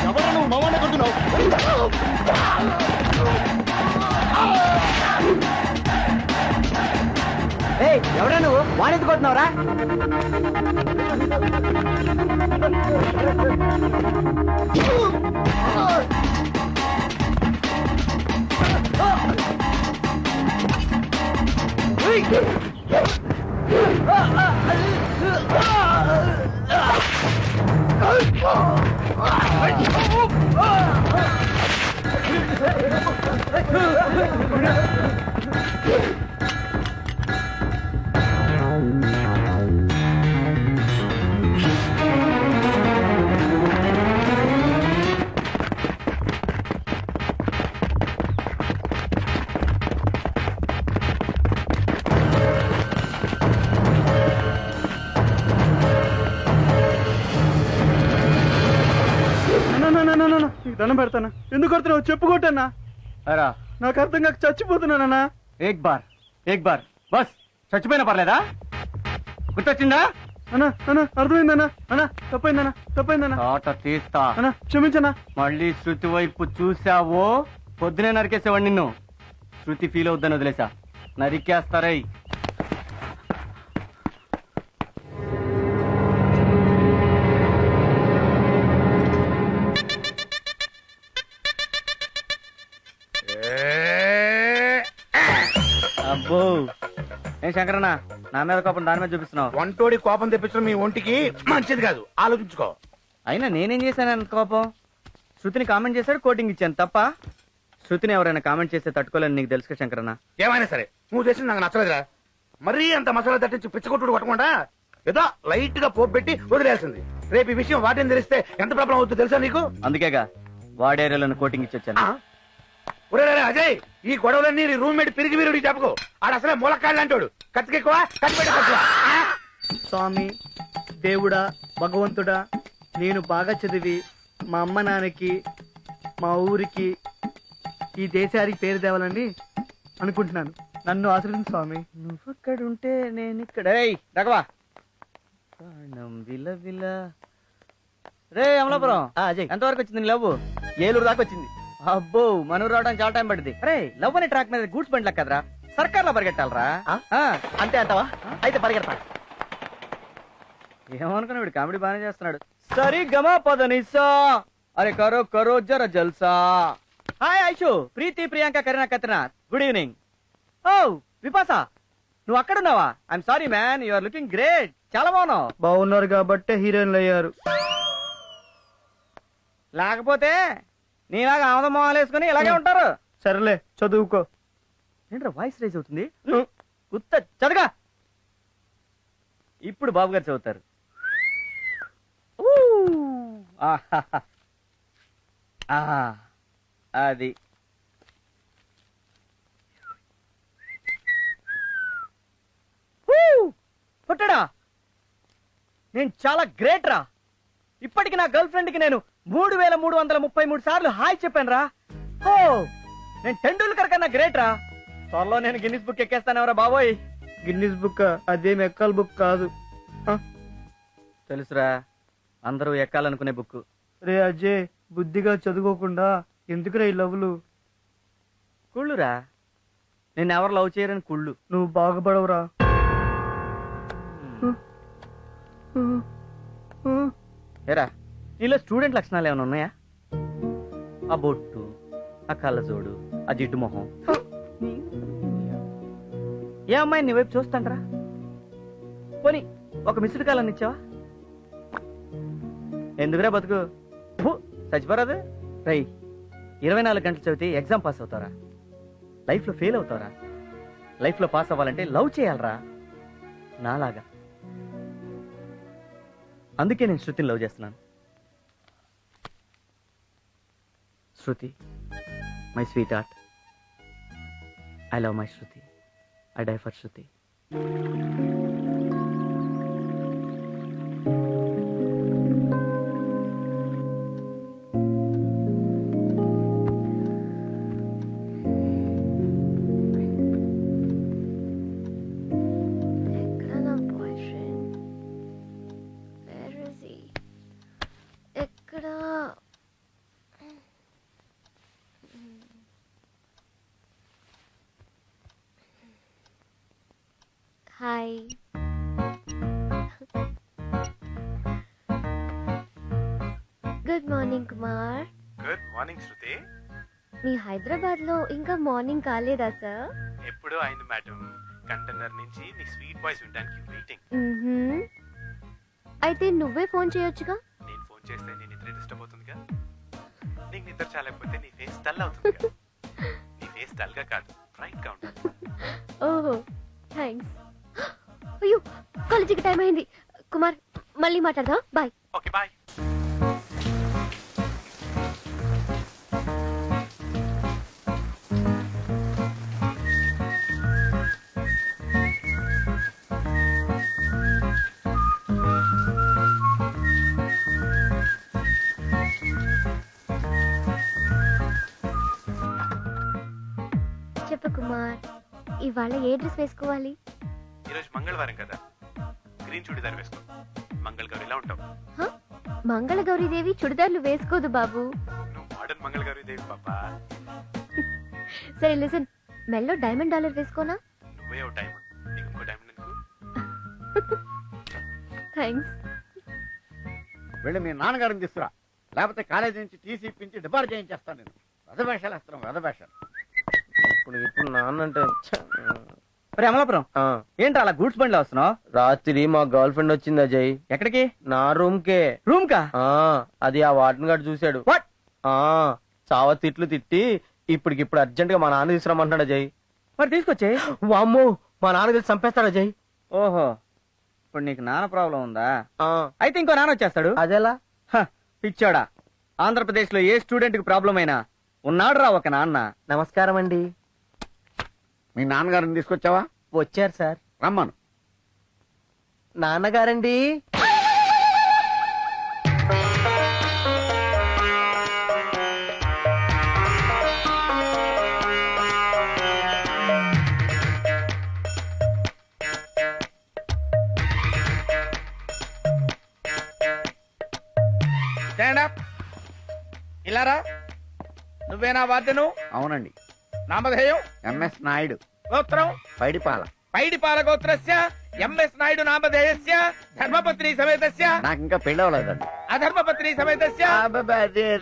ఎవరు నువ్వు మావాడిని కొడుతున్నావు? ఎవడా నువ్వు వాడెందుకు కొడుతున్నావురా? దండం పెడతానా? ఎందుకు కొడుతున్నావు? చెప్పుకోటన్నా. నాకు అర్థం కాక చచ్చిపోతున్నానన్నా. ఏక్ బార్ బస్. చచ్చిపోయినా పర్లేదా? గుర్తొచ్చిందా? అన్నా అన్నా అర్థమైందన్నా. అన్నా తప్పైందన్నా. ఆట తీస్తా అన్నా, క్షమించన్నా. మళ్ళీ శృతి వైపు చూసావో పొద్దునే నరికేసేవాడు నిన్ను. శృతి ఫీల్ అవుద్దని వదిలేసా. నరికేస్తారై. అబ్బో, ఏం శంకరన్న, నా మీద కోపం దాని మీద చూపిస్తున్నావు? వంటోడి కోపం తెప్పించడం మీ ఒంటికి మంచిది కాదు, ఆలోచించుకో. అయినా నేనేం చేశాను కోపం? శృతిని కామెంట్ చేశాడు, కోటింగ్ ఇచ్చాను తప్ప. శృతిని ఎవరైనా కామెంట్ చేస్తే తట్టుకోలేని నీకు తెలుసు శంకరన్న. ఏమైనా సరే నువ్వు చేసింది నాకు నచ్చలేదురా. మరీ అంత మసాలా తట్టించి పిచ్చగొట్టుడు కొట్టకుండా ఏదో లైట్ గా పోపు పెట్టి వదిలేసింది. రేపు ఈ విషయం వాటిని తెలిస్తే ఎంత ప్రాబ్లం అవుతుందో తెలుసా నీకు? అందుకేగా వాడేరియాలను కోటింగ్ ఇచ్చొచ్చాను. అజయ్, ఈ గొడవలన్నీ రూమ్మేట్ పిరిగి వీరుడి చెప్పుకో. ఆడు అసలే మూలకాళ్ళు అంటాడు. కత్తికెక్కువ కత్తిపెట్ట తక్కువ. స్వామి, దేవుడా, భగవంతుడా, నేను బాగా చదివి మా అమ్మ నాన్నకి, మా ఊరికి, ఈ దేశానికి పేరు తేవాలని అనుకుంటున్నాను. నన్ను ఆశ్రయించు స్వామి. నువ్వక్కడుంటే నేను ఇక్కడ. రఘవా, రే అమలాపురం, ఎంతవరకు వచ్చింది లవ్? ఏలూరు దాకా వచ్చింది. అబ్బో, మనూరు రావడానికి చాలా టైం పడింది. అరే, లవ్ అనే ట్రాక్ మీద గూడ్స్ బండి కదరా, సర్కార్ లో పరిగెట్టాలరా. అంతే అంటావా? అయితే పరిగెడతా. ఏమనుకున్నా, వీడు కామెడీ బాగానే చేస్తున్నాడు. సరి గమా పదనిసా, అరే కరో కరో జర జల్సా. Hi Aishu, Preethi, Priyanka, Kareena, Katrina, good evening. ఓ విపాసా, నువ్వు అక్కడున్నావా? I'm sorry man, you are looking great. చాలా బాగున్నావు. బాగున్నారు కాబట్టే హీరోయిన్లు అయ్యారు. లేకపోతే నీలాగా ఆమదం మొహాలు వేసుకుని ఇలాగే ఉంటారు. సరేలే, చదువుకో. ఏంట్రా వాయిస్ రైజ్ అవుతుంది? ఉత్త చదువుగా. ఇప్పుడు బాబు గారు చదువుతారు. అది పుట్టడా, నేను చాలా గ్రేట్ రా. ఇప్పటికి నా గర్ల్ ఫ్రెండ్ కి నేను 3333 సార్లు హాయ్ చెప్పాను రా. ఓ, నేను టెండూల్కర్ కన్నా గ్రేట్ రా. త్వరలో నేను గిన్నిస్ బుక్ ఎక్కేస్తానెవరా బాబోయ్. గిన్నిస్ బుక్ అదేం ఎక్కల బుక్ కాదు. తెలుసురా, అందరూ ఎక్కాలనుకునే బుక్. రే అజయ్, బుద్ధిగా చదువుకోకుండా ఎందుకురా ఈ లవ్లు? కుళ్ళురా, నేను ఎవరు లవ్ చేయరని కుళ్ళు. నువ్వు బాగుపడవురా. ఏరా, నీలో స్టూడెంట్ లక్షణాలు ఏమైనా ఉన్నాయా? ఆ బొట్టు, ఆ కళ్ళజోడు, ఆ జిడ్డు మొహం. ఏ అమ్మాయి నీ వైపు చూస్తాంట్రా? పోనీ ఒక మిస్డ్ కాల్ అని ఇచ్చావా? ఎందుకురా బతుకు, చచ్చిపోరాదు. రై, 24 గంటలు చదివితే ఎగ్జామ్ పాస్ అవుతారా? లైఫ్ లో ఫెయిల్ అవుతారా? లైఫ్ లో పాస్ అవ్వాలంటే లవ్ చేయాలరా, నాలాగా. అందుకే నేను శృతిని లవ్ చేస్తున్నాను. Shruti, my sweetheart, I love my Shruti, I die for Shruti. Good morning Kumar. Good morning Shruti. మీ హైదరాబాద్ లో ఇంకా మార్నింగ్ కాలేదా సార్? ఎప్పుడో అయింది మేడం. కంటైనర్ నుంచి నీ స్వీట్ వాయిస్ వినడానికి వెయిటింగ్. అయితే నువ్వే ఫోన్ చేయొచ్చుగా. నేను ఫోన్ చేస్తే నీ నిద్ర డిస్టర్బ్ అవుతుందిగా. నీకు నిద్ర చాలకపోతే నీ ఫేస్ డల్ అవుతుందిగా. నీ ఫేస్ డల్ గా కాదు, బ్రైట్ గా ఉంటుంది. ఓహో థ్యాంక్స్. అయ్యో కాలేజీకి టైం అయింది. కుమార్ మళ్ళీ మాట్లాడదాం. బాయ్. Okay bye. చెప్పు కుమార్, ఇవాళ ఏ డ్రెస్ వేసుకోవాలి? ఈరోజు మంగళవారం కదా, గ్రీన్ చుడిదార్ వేసుకో. మంగళ గౌరిలా ఉంటావు. హ? మంగళగౌరీదేవి చుడిదార్లు వేసుకోదు బాబు. నువ్వు మోడర్న్ మంగళ గౌరి దేవి పాపా. సరే లిసన్, మెల్లో డైమండ్ డాలర్ వేసుకోనా? నువ్వే ఓ డైమండ్, నీకు ఇంకో డైమండ్ ఎందుకు? థ్యాంక్స్. వెళ్ళి మీ నాన్నగారిని తీసుకురా, లేకపోతే కాలేజీ నుంచి టీసీ ఇప్పించి డిపార్ట్ చేయించేస్తాను నేను. రథవేషాలు వేస్తున్నాం, రథవేషాలు. ఇప్పుడు నాన్న అంటే అమలాపురం ఏంటి అలా గూడ్స్ బండిలో వస్తున్నావు? రాత్రి మా గర్ల్ ఫ్రెండ్ వచ్చింది అజయ్. ఎక్కడికి? నా రూమ్ కే. రూమ్ కా? అది ఆ వార్డెన్ గార్డ్ చూశాడు. వాట్? చావ తిట్లు తిట్టి ఇప్పటికిప్పుడు అర్జెంట్ గా మా నాన్న తీసుకురమ్మంటున్నాడు అజయ్. మరి తీసుకొచ్చే. వామ్మో, మా నాన్న తెలిసి చంపేస్తాడు అజయ్. ఓహో, ఇప్పుడు నీకు నాన్న ప్రాబ్లం ఉందా? అయితే ఇంకో నాన్న వచ్చేస్తాడు. అదేలా? పిచ్చోడా, ఆంధ్రప్రదేశ్ లో ఏ స్టూడెంట్ కి ప్రాబ్లం అయినా ఉన్నాడు రా ఒక నాన్న. నమస్కారం అండి. మీ నాన్నగారిని తీసుకొచ్చావా? వచ్చారు సార్. రమ్మను. నాన్నగారండి. Stand up. ఇలారా. నువ్వేనా వార్డెను? అవునండి. నామధేయం? ఎంఎస్ నాయుడు. గోత్రం? పైడిపాల. పైడిపాల గోత్రస్య ఎంఎస్ నాయుడు నామధేయస్య ధర్మపత్ని సమేతస్య. నాకు ఇంకా పెళ్లి అవ్వలేదండి. అధర్మపత్ని సమేతస్య.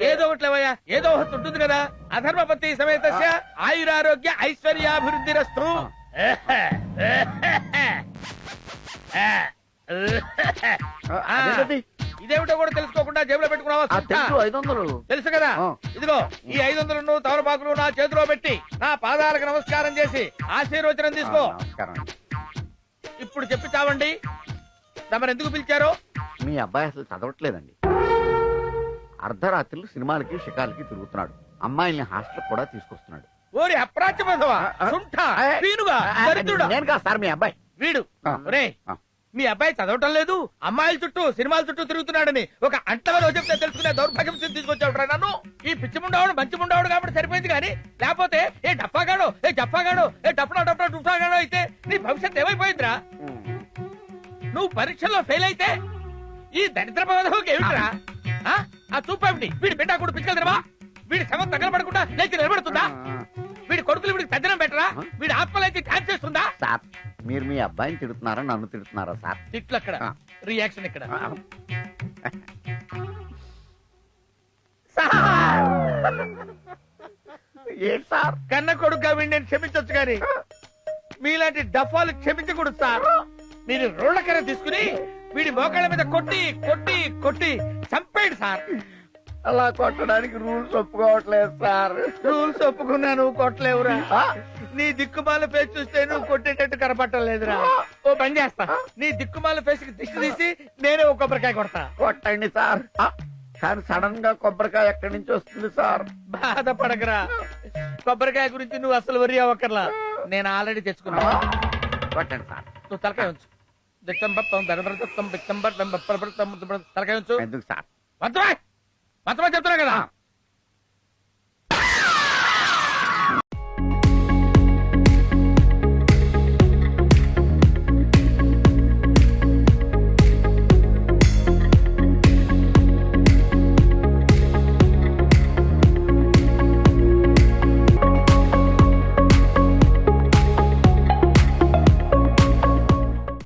ఏదో ఒకట్లేవయ్యా, ఏదో ఒకటి ఉంటుంది కదా. అధర్మపత్ని సమేతస్య ఆయురారోగ్య ఐశ్వర్యాభివృద్ధిరస్తు. ఇదేమిటో కూడా తెలుసుకోకుండా జేబులో పెట్టుకున్నావా? 500. తెలుసు కదా. ఇదిగో ఈ 500 తమలపాకులు నా చేతిలో పెట్టి నా పాదాలకు నమస్కారం చేసి ఆశీర్వచనం తీసుకో. నమస్కారం అండి. ఇప్పుడు చెప్పి చావండి, తమరు ఎందుకు పిలిచారో? మీ అబ్బాయి అసలు చదవట్లేదండి. అర్ధరాత్రులు సినిమాలకి షికాలకి తిరుగుతున్నాడు. అమ్మాయిల్ని హాస్టల్ కూడా తీసుకొస్తున్నాడు. ఓరి అప్రాచ్యమధవా, సుంఠ, పీనుగా, దరిద్రుడా. నేను కాదు సార్, మీ అబ్బాయి. వీడు ఒరేయ్, మీ అబ్బాయి చదవటం లేదు, అమ్మాయిల చుట్టూ సినిమాల చుట్టూ తిరుగుతున్నాడని ఒక అంటలో చెప్తే తెలుసుకునే దౌర్భాగ్యం తీసుకొచ్చాడు నన్ను. ఈ పిచ్చి ముండావాడు మంచి ముండావాడు కాబట్టి సరిపోయింది, కానీ లేకపోతే ఏ డప్పాగాడో, ఏ జప్పాగాడో, ఏ డప్పడా డప్పడా డుఫాగాడో అయితే నీ భవిష్యత్ ఏమైపోయిందిరా? నువ్వు పరీక్షల్లో ఫెయిల్ అయితే ఈ దరిద్ర పదవికి ఏమిట్రా? ఆ చూపేమిటి? వీడి బిడ్డ కూడా పిచ్చుకెళ్తారా? వీడి శవం తగలబడకుండా లేచి నిలబడుతుందా? వీడి కొడుకులు వీడికి పెద్దనం పెట్టరా? వీడి ఆత్మలైతే డాన్స్ చేస్తుందా? సార్, మీరు మీ అబ్బాయిని తిడుతున్నారా, నన్ను తిడుతున్నారా సార్? తిట్లు అక్కడ, రియాక్షన్ ఇక్కడ. ఏంటి సార్? కన్న కొడుకుగా వీడిని నేను క్షమించొచ్చు కానీ మీలాంటి డఫాలు క్షమించకూడదు సార్. మీరు రోళ్లకర తీసుకుని వీడి మోకాళ్ళ మీద కొట్టి కొట్టి కొట్టి చంపేయండి సార్. అలా కొట్టడానికి రూల్స్ ఒప్పుకోవట్లేదు సార్. రూల్స్ ఒప్పుకున్నాను, కొట్టలేవురా. నీ దిక్కుమాల ఫేస్ చూస్తే నువ్వు కొట్టేటట్టు కనపట్టలేదురా. ఓ పని చేస్తా, నీ దిక్కుమాల ఫేస్ కి దిష్టి తీసి నేనే ఒక కొబ్బరికాయ కొడతా. కొట్టండి సార్. కానీ సడన్ గా కొబ్బరికాయ ఎక్కడి నుంచి వస్తుంది సార్? బాధపడకరా, కొబ్బరికాయ గురించి నువ్వు అసలు వరి అవ్వకర్లా, నేను ఆల్రెడీ తెచ్చుకున్నా. కొట్టండి సార్. నువ్వు తలకాయ ఉంచు. తలకాయ ఉంచు. ఎందుకు సార్? మొత్తమా చెప్తున్నా కదా.